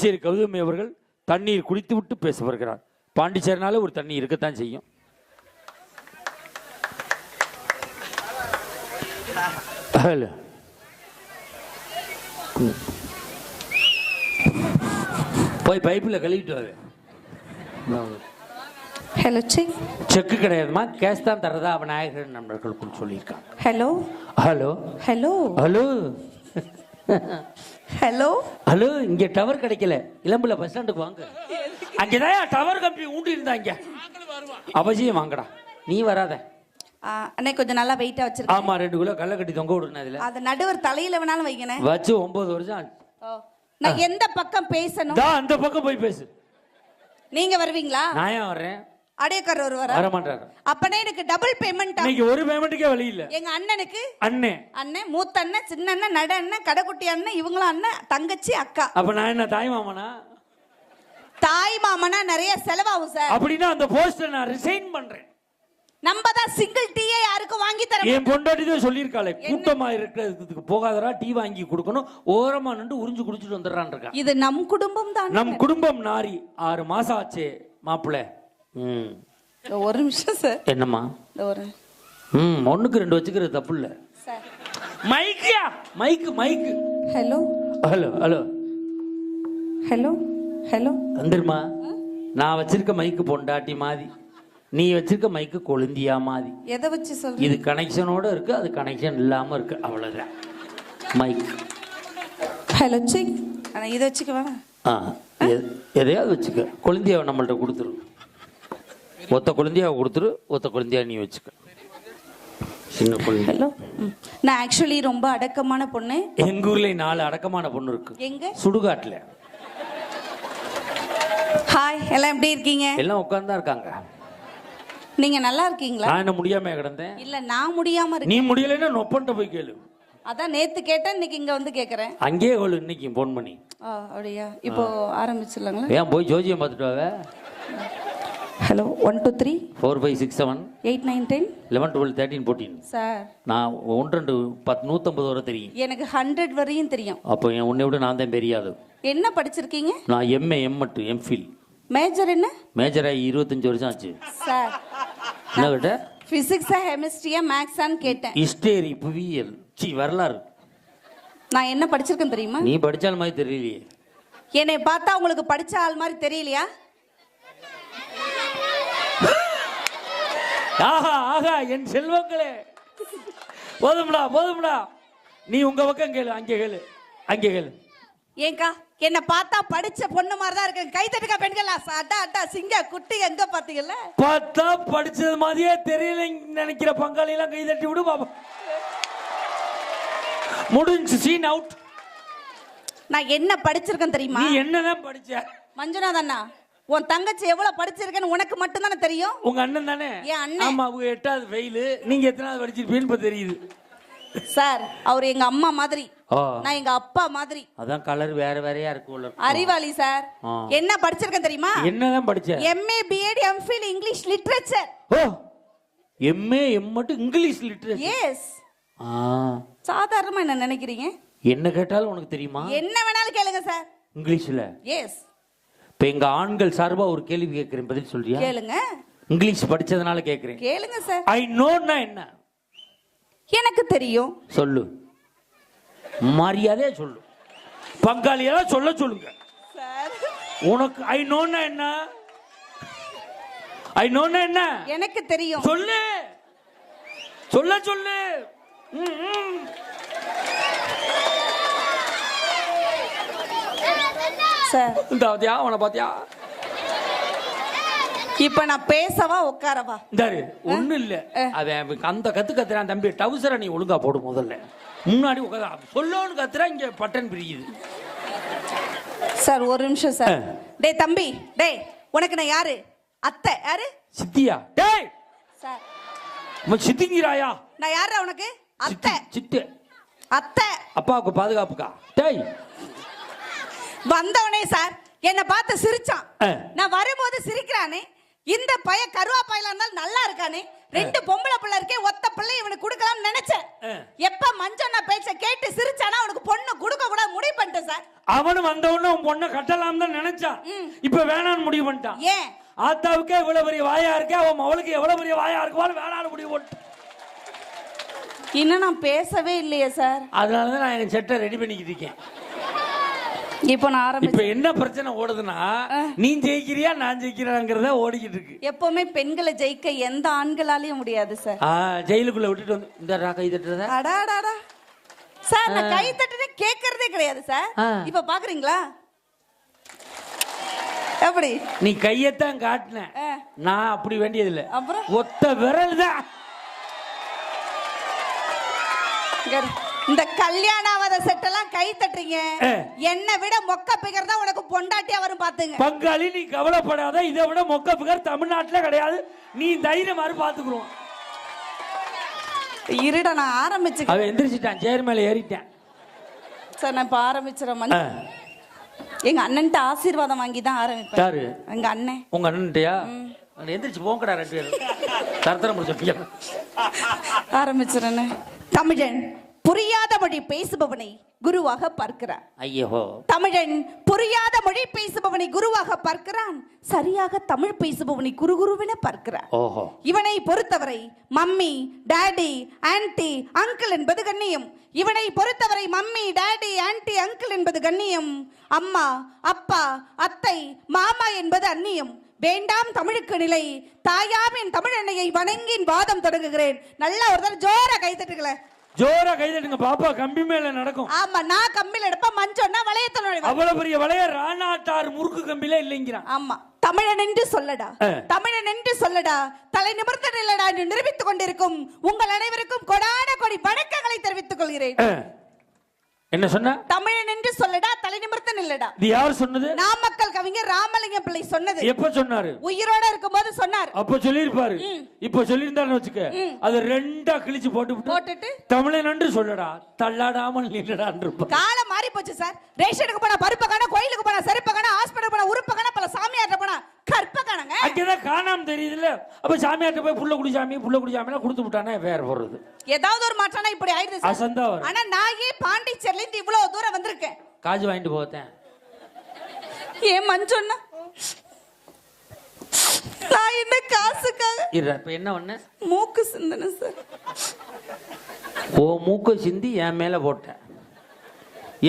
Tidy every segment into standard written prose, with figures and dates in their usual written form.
பாண்டிச்சேரி கௌதமி அவர்கள் தண்ணீர் குடித்து விட்டு பேச வருகிறார். பாண்டிச்சேரினால ஒரு தண்ணி இருக்கத்தான் செய்யும். போய் பைப்பில் கழுவிட்டு வாங்க. Hello check. செக்கு கிடையாதுமா, கேஷ் தான் தரதா அவன் நாயகர் நண்பர்கள் சொல்லியிருக்கான். Hello hello hello hello hello hello. இங்க டவர் கிடைக்கல, இளம்புல பஸ் ஸ்டாண்டுக்கு வாங்க. அங்கதான் டவர் கம்பி ஊண்டி இருந்தாங்க. அவசியம் வாங்கடா, நீ வராத. அண்ணே கொஞ்சம் நல்லா வெயிட்டா வச்சிருக்கேன். ஆமா, 2 கிலோ கல்ல கட்டி தொங்க விடுறேன். அதுல அது நடுவர் தலையில வேணாலும் வைக்கனே. வச்சு 9 வருஷம் ஆச்சு. நான் எந்த பக்கம் பேசணும்? அந்த பக்கம் போய் பேசு. நீங்க வருவீங்களா? நான் ஏன் வர்றேன்? அடையக்காரர் வருவாரா? வர மாட்டாரு. அப்பனே எனக்கு டபுள் பேமெண்ட். இன்னைக்கு ஒரு பேமெண்ட்டுக்கே வழி இல்ல. எங்க அண்ணனுக்கு அண்ணன் மூத்த அண்ணன், சின்ன அண்ணன், நட அண்ணன், கடைக்குட்டி அண்ணன், இவங்களும் அண்ணன், தங்கச்சி, அக்கா. அப்ப நான் என்ன தாய் மாமனா? தாய் மாமனா நிறைய செலவாகும் சார். அப்படின்னா அந்த போஸ்டர் நான் ரிசைன் பண்றேன். நம்ம தான் சிங்கிள் டீயே யாருக்கும் வாங்கி தர. என் பொண்டாட்டி தான் சொல்லியிருக்காளே, கூட்டமா இருக்கிறதுக்கு போகாதரா, டீ வாங்கி கொடுக்கணும், ஓரமா நின்று உறிஞ்சு குடிச்சிட்டு வந்துடுறான் இருக்கா. இது நம் குடும்பம் தான். நம் குடும்பம் நாரி 6 மாசம் ஆச்சு மாப்பிள்ள. ஒரு நிமிஷம் சார். என்னம்மா? ஒரு 1க்கு 2 வச்சுக்கிறது தப்பு இல்ல. மைக்கியா, mic mic. Hello hello hello hello hello. வந்துருமா? நான் வச்சிருக்க மைக்கு பொண்டாட்டி மாதிரி, நீ வச்சிருக்க மைக்கு கொழுந்தியா மாதிரி. எதை வச்சு சொல்ற? இது கனெக்ஷனோட இருக்கு, அது கனெக்ஷன் இல்லாம இருக்கு, அவ்வளவுதான் மைக். Hello check. இதை வச்சுக்க. எதையாவது வச்சுக்க. கொழுந்தியாவை நம்மள்ட்ட கொடுத்துரு. ஒத்த கொழுந்தியாவை கொடுத்துரு, ஒத்த கொழுந்தியா நீ வச்சுக்க. சின்ன கொழுந்தி. ஹலோ. நான் ஆக்சுவலி ரொம்ப அடக்கமான பொண்ணு. எங்க ஊர்ல 4 அடக்கமான பொண்ணு இருக்கு. எங்க? சுடுகாட்டுல. ஹாய், எல்லாம் எப்படி இருக்கீங்க? எல்லாம் உட்கார்ந்தா இருக்காங்க. நீங்க நல்லா இருக்கீங்களா? நான் என்ன முடியாம கிடந்தேன்? இல்ல, நான் முடியாம இருக்கேன். நீ முடியலைன்னா நொப்பன்ட்ட போய் கேளு. அதான் நேத்து கேட்டேன், இன்னைக்கு இங்க வந்து கேக்குறேன். அங்கேயே கோளு இன்னைக்கு போன் பண்ணி. அப்படியா? இப்போ ஆரம்பிச்சிடலாங்களா? ஏன் போய் ஜோஜியம் பார்த்துட்டு வாங்க. ஹலோ 1 2 3 4 5 6 7 8 9 10 11 12 13 14. சார் நான் 1 2 10 150 வரை தெரியும். எனக்கு 100 வரையும் தெரியும். அப்போ உன்னை விட நான் தான் பெரிய ஆளு. என்ன படிச்சிருக்கீங்க? நான் எம்ஏ எம்எட் எம்ஃபில். மேஜர் என்ன? மேஜர் ஆகி 25 வருஷம் ஆச்சு. சார் என்ன கேட்ட? பிசிக்ஸா கெமிஸ்ட்ரியா மேக்ஸான்னு கேட்டேன். ஹிஸ்டரி, புவியியல், வரலாறு. நான் என்ன படிச்சிருக்கேன் தெரியுமா? நீ படிச்சால் மாதிரி தெரியலையே. என்னை பார்த்தா உங்களுக்கு படிச்ச ஆள் மாதிரி தெரியலையா? ஆஹா ஆஹா, என் செல்வங்களே, போதும்டா போதும்டா. நீ உங்க பக்கம் கேளு, அங்கே கேளு, அங்கே கேளு. ஏங்கா, என்ன பார்த்தா படிச்ச பொண்ணு மாதிரி தான் இருக்கு. கை தட்டுக்கா பெண்கள். அட்டா அட்டா சிங்க குட்டி எங்க பாத்தீங்கல்ல? பார்த்தா படிச்சது மாதிரியே தெரியல நினைக்கிற பங்காளி எல்லாம் கை தட்டி விடு பாப்பா. முடிஞ்சு, சீன் அவுட். நான் என்ன படிச்சிருக்கேன் தெரியுமா? நீ என்னதான் படிச்ச? மஞ்சுநாத் அண்ணா, உன் தங்கச்சி எவ்வளவு படிச்சிருக்கேன்னு உனக்கு மட்டும் தானே தெரியும். உங்க அண்ணன் தானே? என் அண்ணன். ஆமா, அவங்க 8வது ஃபெயில், நீங்க எத்தனாவது படிச்சிருப்பீன்னு இப்ப தெரியுது. சார், அவர் எங்க அம்மா மாதிரி, நான் எங்க அப்பா மாதிரி. அதான் கலர் வேற வேறையா இருக்கு. அறிவாளி சார். என்ன படிச்சிருக்கேன் தெரியுமா? என்னதான் படிச்ச? MA BEd MPhil English literature. Oh, MA MEd English literature. Yes. சாதாரணமா என்ன நினைக்கிறீங்க? என்ன கேட்டாலும் உனக்கு தெரியுமா? என்ன வேணாலும் கேளுங்க சார். இங்கிலீஷ்ல? எஸ். இப்ப எங்க ஆண்கள் சார்பா ஒரு கேள்வி கேட்கிறேன், பதில் சொல்றியா? கேளுங்க. இங்கிலீஷ் படிச்சதுனால கேட்கிறேன். கேளுங்க சார். ஐ நோன்னா என்ன? எனக்கு தெரியும். சொல்லு, மரியாதையா சொல்லு. பங்காளியெல்லாம் சொல்ல சொல்லுங்க சார். உனக்கு ஐ நோன்னா என்ன? ஐ நோன்னா என்ன? எனக்கு தெரியும். சொல்லு, சொல்ல சொல்லு. சார், இந்த பாத்தியா, அவனை பாத்தியா? இப்ப நான் பேசவா உட்காரவா? ஒண்ணு இல்ல, அவன் அந்த கத்து கத்துறான் தம்பி. டவுசரை நீ ஒழுங்கா போடு முதல்ல. முன்னாடி உட்காந்து சொல்லோன்னு கத்துறா, இங்க பட்டன் பிரியுது. சார் ஒரு நிமிஷம் சார். டேய் தம்பி, டேய் உனக்கு நான் யாரு? அத்தை. யாரு? சித்தியா? டேய் சார், சித்திங்கிறாயா? நான் யாரா உனக்கு? அத்தை. சித்து. அத்தை. அப்பாவுக்கு பாதுகாப்புக்கா? டேய் வந்தவனே சார் என்ன பார்த்து சிரிச்சான். நான் வரும்போது சிரிக்கிறானே, இந்த பைய கருவா பையலா இருந்தாலும் நல்லா இருக்கானே, 2 பொம்பளை பிள்ளை இருக்கே, ஒத்த பிள்ளை இவனுக்கு கொடுக்கலாம்னு நினைச்சேன். எப்ப மஞ்சண்ணா பேச்ச கேட்டு சிரிச்சானா அவனுக்கு பொண்ணு கொடுக்க கூட முடிவு பண்ணிட்டேன் சார். அவனு வந்த உடனே உன் பொண்ணை கட்டலாம் தான் நினைச்சான். இப்ப வேணான்னு முடிவு பண்ணிட்டான். ஏன்? ஆத்தாவுக்கே இவ்வளவு பெரிய வாயா இருக்கே, அவன் அவளுக்கு எவ்வளவு பெரிய வாயா இருக்குவான்னு வேணான்னு முடிவு பண்ணிட்டான். இன்னும் நான் பேசவே இல்லையே சார். அதனாலதான் நான் என் செட்டை ரெடி பண்ணிக்கிட்டு இருக்கேன். இப்போ நான் இப்ப ஆரம்பிச்சேன். என்ன பிரச்சனை ஓடுதுன்னா, நீ ஜெயிக்கிறியா நான் ஜெயிக்கிறாங்கிறத ஓடிக்கிட்டு இருக்கு. எப்பவுமே பெண்களை ஜெயிக்க எந்த ஆண்களாலையும் முடியாது சார். ஜெயிலுக்குள்ள விட்டுட்டு வந்து இந்த கை தட்டுறதா? அடாடாடா சார், நான் கை தட்டுனே கேட்கறதே கிடையாது சார். இப்ப பாக்குறீங்களா எப்படி? நீ கையத்தான் காட்டின, நான் அப்படி வேண்டியது இல்ல. அப்புறம் ஒத்த விரல் தான். இந்த கல்யாணாவத செட்டெல்லாம் கை தட்டுறீங்க, என்னை விட மொக்க பிகர் தான் உனக்கு பொண்டாட்டியா வரும் பாத்துங்க. பங்காளி நீ கவலைப்படாத, இதை விட மொக்க பிகர் தமிழ்நாட்டுல கிடையாது. நீ தைரியம் மாதிரி பாத்துக்குறோம். இருட நான் ஆரம்பிச்சு. அவன் எந்திரிச்சிட்டான், சேர் மேல ஏறிட்டான். சார் நான் இப்ப ஆரம்பிச்சிடறேன். எங்க அண்ணன்ட்ட ஆசீர்வாதம் வாங்கி தான் ஆரம்பிப்பேன். யாரு? எங்க அண்ணன். உங்க அண்ணன்ட்டயா? எந்திரிச்சு போங்கடா 2 பேரும். தரத்தரம் முடிச்ச ஆரம்பிச்சிடறேன். தமிழன் புரியாத மொழி பேசுபவனை குருவாக பார்க்கிறான். ஐயோ. தமிழன் புரியாத மொழி பேசுபவனை குருவாக பார்க்கிறான், சரியாக தமிழ் பேசுபவனை குருகுருவென பார்க்கிறான். ஓஹோ. இவனை பொறுத்தவரை மம்மி, டாடி, ஆன்டி, அங்கிள் என்பது கண்ணியம். இவனை பொறுத்தவரை மம்மி, டாடி, ஆன்டி, அங்கிள் என்பது கண்ணியம். அம்மா, அப்பா, அத்தை, மாமா என்பது அந்நியம். வேண்டாம் தமிழுக்கு நிலை, தாயாமின் தமிழ் எண்ணெயை வணங்கின் வாதம் தொடங்குகிறேன். நல்லா ஒரு தடவை ஜோரா கை தட்டுங்களே. ஜோரா கை தட்டுங்க பாப்பா, கம்பி மேல நடக்கும். ஆமா, நான் கம்பில எடுப்ப, மஞ்சோன்னா வளையத்துல நுழைவேன். அவ்வளவு பெரிய வளைய ராணாட்டார் முறுக்கு கம்பில இல்லைங்கிறான். ஆமா, தமிழன் என்று சொல்லடா, தமிழன் என்று சொல்லடா, தலை நிமிர்ந்த நில்லடா என்று நிரூபித்துக் கொண்டிருக்கும் உங்கள் அனைவருக்கும் கொடான கொடி வணக்கங்களை தெரிவித்துக் கொள்கிறேன். என்ன சொன்ன? தமிழன் என்று சொல்லடா, தலை நிமிர்த்த நில்லடா. இது யார் சொன்னது? நாமக்கல் கவிஞர் ராமலிங்கம் பிள்ளை சொன்னது. எப்ப சொன்னாரு? உயிரோட இருக்கும்போது சொன்னார். அப்ப சொல்லிருப்பாரு. இப்ப சொல்லிருந்தாரு வச்சுக்க, அது 2ஆ கிழிச்சு போட்டுட்டு தமிழன் என்று சொல்லடா, தள்ளாடாமல் நில்லடான்னு. காலம் மாறி போச்சு சார். ரேஷனுக்கு போனா பருப்ப காண, கோயிலுக்கு போனா செருப்ப காண, ஹாஸ்பிடல் போனா உறுப்ப காண, பல சாமியார்ட்ட போனா கற்ப காணங்க. அங்கதான் காணாம தெரியுதுல்ல. அப்ப சாமியார்ட்ட போய் புள்ள குடி சாமி கொடுத்து விட்டானே, வேற போறது. ஏதாவது ஒரு மாற்றானா இப்படி ஆயிடுது சார். அசந்தா வரும். ஆனா நான் ஏன் பாண்டிச்சேரில இருந்து இவ்வளவு தூரம் வந்திருக்கேன்? காஜு வாங்கிட்டு போத்தேன். ஏன் மஞ்சொன்னா நான் என்ன காசுக்காக? இப்ப என்ன பண்ண? மூக்கு சிந்தன சார். ஓ மூக்கு சிந்தி என் மேல போட்டேன்.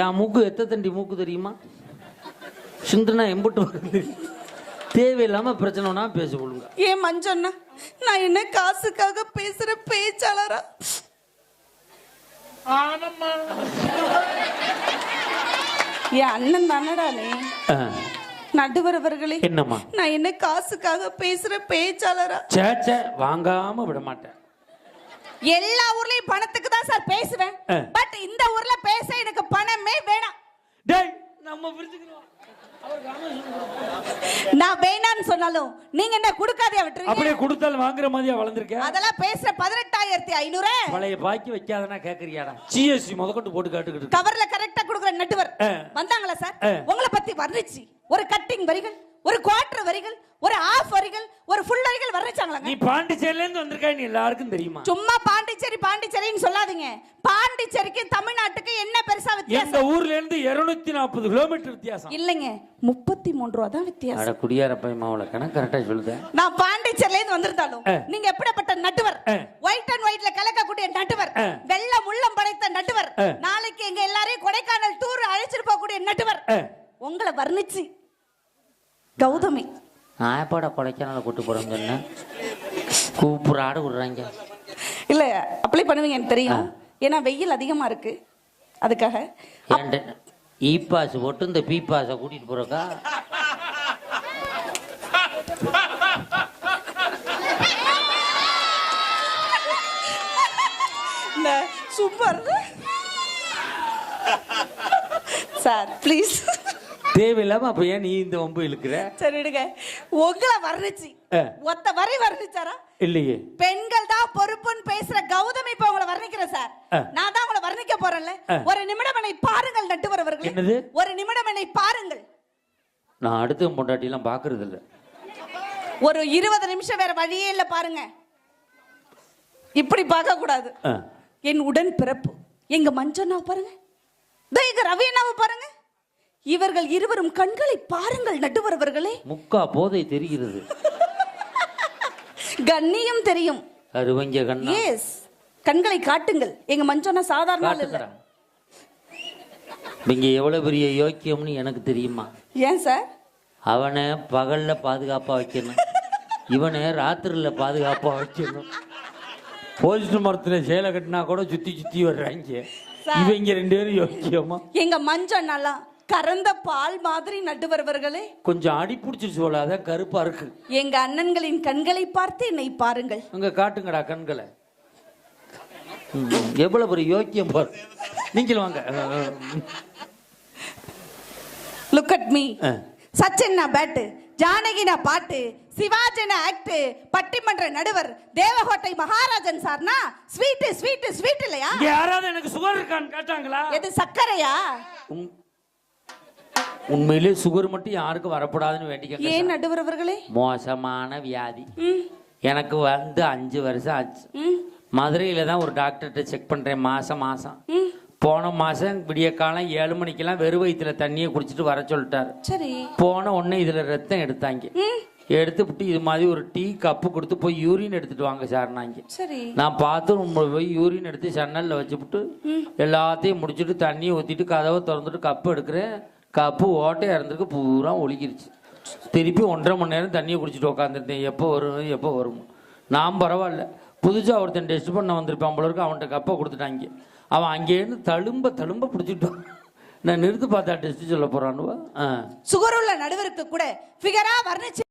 என் மூக்கு எத்த தண்டி மூக்கு தெரியுமா? சிந்துனா எம்புட்டு வருது. தேவையில்லாம பிரச்சனைனா பேச கொடுங்க. ஏன் மஞ்சொன்னா நான் என்ன காசுக்காக பேசுற பேச்சாளரா? என் அண்ணன் தானடா நீ. நடுவர் அவர்களே, என்னம்மா? நான் என்ன காசுக்காக பேசுற பேச்சாளரா? சேச்ச வாங்காம விட மாட்டேன். எல்லா ஊர்லயும் பணத்துக்கு தான் சார் பேசுவேன். பட் இந்த ஊர்ல பேச எனக்கு பணமே வேணாம். டேய் நம்ம பிரிச்சுக்கிறோம். நான் வேணான்னு சொன்னாலும் நீங்க என்ன கொடுக்காதே விட்டுறீங்க. அப்படியே கொடுத்தாலும் வாங்குற மாதிரியா வளர்ந்திருக்கேன். அதெல்லாம் பேசுற 18,500 பழைய பாக்கி வைக்காதனா கேக்குறியாடா? ஜிஎஸ்டி முதக்கொண்டு போட்டு காட்டுக்கிட்டு கவர்ல கரெக்டா கொடுக்குற நட்டுவர் வந்தாங்களா சார்? உங்களை பத்தி வர்ணிச்சு ஒரு கட்டிங் வரிகள், ஒரு குவார்டர் வரிகள், ஒரு ஆஃப் வரிகள், ஒரு ஃபுல் வரிகள் வர்ணிச்சாங்களா? நீ பாண்டிச்சேரியில இருந்து வந்திருக்க, நீ எல்லாருக்கும் தெரியுமா? சும்மா பாண்டிச்சேரின்னு சொல்லாதீங்க. பாண்டிச்சேரிக்கு தமிழ்நாட்டுக்கு என்ன பெருசா வித்தியாசம்? எங்க ஊர்ல இருந்து 240 கிலோமீட்டர் வித்தியாசம். இல்லைங்க, 33 ரூபா தான் வித்தியாசம். அட குடியார பை மாவுல கணக்கு கரெக்டா சொல்லுத. நான் பாண்டிச்சேரியில இருந்து வந்திருந்தாலும் நீங்க எப்படிப்பட்ட நட்டுவர்? ஒயிட் அண்ட் ஒயிட்ல கலக்கக்கூடிய நட்டுவர், வெள்ள முள்ளம் படைத்த நட்டுவர், நாளைக்கு எங்க எல்லாரையும் கொடைக்கானல் டூர் அழைச்சிட்டு போகக்கூடிய நட்டுவர். உங்களை வர்ணிச்சு கௌதமி நான் எப்பட கொடைக்கானல கூட்டு போறேன்னு சொன்னேன். கூப்புற ஆடு விடுறாங்க. இல்ல அப்ளை பண்ணுவீங்க எனக்கு தெரியும். ஏன்னா வெயில் அதிகமா இருக்கு, அதுக்காக. இ பாஸ் போட்டு இந்த பி பாஸை கூட்டிட்டு போறக்கா? Super sir, please. தேவையில்லாம அப்ப ஏன் நீ இந்த வம்பு இழுக்கிற? சரி விடுங்க. உங்களை வர்ணிச்சு ஒத்த வரி வர்ணிச்சாரா? இல்லையே. பெண்கள் தான் பொறுப்புன்னு பேசுற கௌதமி இப்ப உங்களை வர்ணிக்கிறேன் சார். நான் தான் உங்களை வர்ணிக்க போறேன்ல. ஒரு நிமிடம் என்னை பாருங்கள் நட்டுவர் அவர்களே. என்னது? ஒரு நிமிடம் என்னை பாருங்கள். நான் அடுத்த பொண்டாட்டி எல்லாம் பாக்குறது இல்ல. ஒரு 20 நிமிஷம் வேற வழியே இல்ல பாருங்க. இப்படி பார்க்க கூடாது. ஆ. என் உடன் பிறப்பு எங்க மஞ்சண்ணாவை பாருங்க, எங்க ரவி அண்ணாவை பாருங்க. இவர்கள் இருவரும் கண்களை பாருங்கள் நடுவர் அவர்களே. முக்கா போதை தெரிகிறது. கண்ணியம் தெரியும். அருவங்க கண்ணா. எஸ், கண்களை காட்டுங்கள். எங்க மஞ்சண்ணா சாதாரண ஆள் இல்ல. காட்டுக்கிறேன். இங்க எவ்வளவு பெரிய யோக்கியம்னு எனக்கு தெரியுமா? ஏன் சார்? அவனை பகல்ல பாதுகாப்பா வைக்கணும், இவனை ராத்திரில பாதுகாப்பா வைக்கணும். போலீஸ் மரத்துல சேலை கட்டினா கூட சுத்தி சுத்தி வர்றாங்க. இவங்க 2 பேரும் யோக்கியமா? எங்க மஞ்சண்ணாலாம் கறந்த பால் மாதிரி நடுவர் அவர்களே. கொஞ்சம் அடி பிடிச்சிருச்சு போல, அதான் கருப்பா இருக்கு. எங்க அண்ணன்களின் கண்களை பார்த்து என்னை பாருங்கள். அங்க காட்டுங்கடா கண்களை. எவ்வளவு பெரிய யோக்கியம் பாரு. நீங்கள் வாங்க. Look at me. Sachin bat, ஜானகினா பாட்டு, சிவாஜினா ஆக்ட், பட்டிமன்ற நடுவர், தேவகோட்டை மகாராஜன் சார்னா ஸ்வீட் ஸ்வீட் ஸ்வீட் இல்லையா? யாராவது எனக்கு சுகர் இருக்கான்னு கேட்டாங்களா? எது சக்கரையா? உண்மையிலே சுகர் மட்டும் யாருக்கும் வரக்கூடாதுன்னு வேண்டிக்க. ஏன் நடுவர் அவர்களே? மோசமான வியாதி. எனக்கு வந்து 5 வருஷம் ஆச்சு. மதுரையில தான் ஒரு டாக்டர்கிட்ட செக் பண்றேன் மாசம். போன மாசம் விடிய காலம் 7 மணிக்கெல்லாம் வெறும் வயிற்றுல தண்ணியை குடிச்சிட்டு வர சொல்லிட்டாரு. சரி. போன உடனே இதுல ரத்தம் எடுத்தாங்க. எடுத்துவிட்டு இது மாதிரி ஒரு டீ கப்பு கொடுத்து போய் யூரின் எடுத்துட்டு வாங்க சார்னாங்க. சரி. நான் பார்த்து போய் யூரின் எடுத்து சன்னல்ல வச்சுவிட்டு எல்லாத்தையும் முடிச்சுட்டு தண்ணியை ஊத்திட்டு கதவை திறந்துட்டு கப்பு எடுக்கிறேன். கப்பு ஓட்டையா இருந்திருக்கு, பூரா ஒழுகிருச்சு. திருப்பி 1.5 மணி நேரம் தண்ணியை குடிச்சிட்டு உட்காந்துருந்தேன். எப்போ வரும். நான் பரவாயில்ல, புதுசா ஒருத்தன் டெஸ்ட் பண்ண வந்திருப்பான் போல இருக்கு. அவன்கிட்ட கப்பை கொடுத்துட்டாங்க. அவன் அங்கேருந்து தழும்ப பிடிச்சிட்டான். நான் நிறுத்து பார்த்தா டெஸ்ட் சொல்ல போறான்னு. சுகர் உள்ள நடுவருக்கு கூட ஃபிகரா வர்ணிச்சு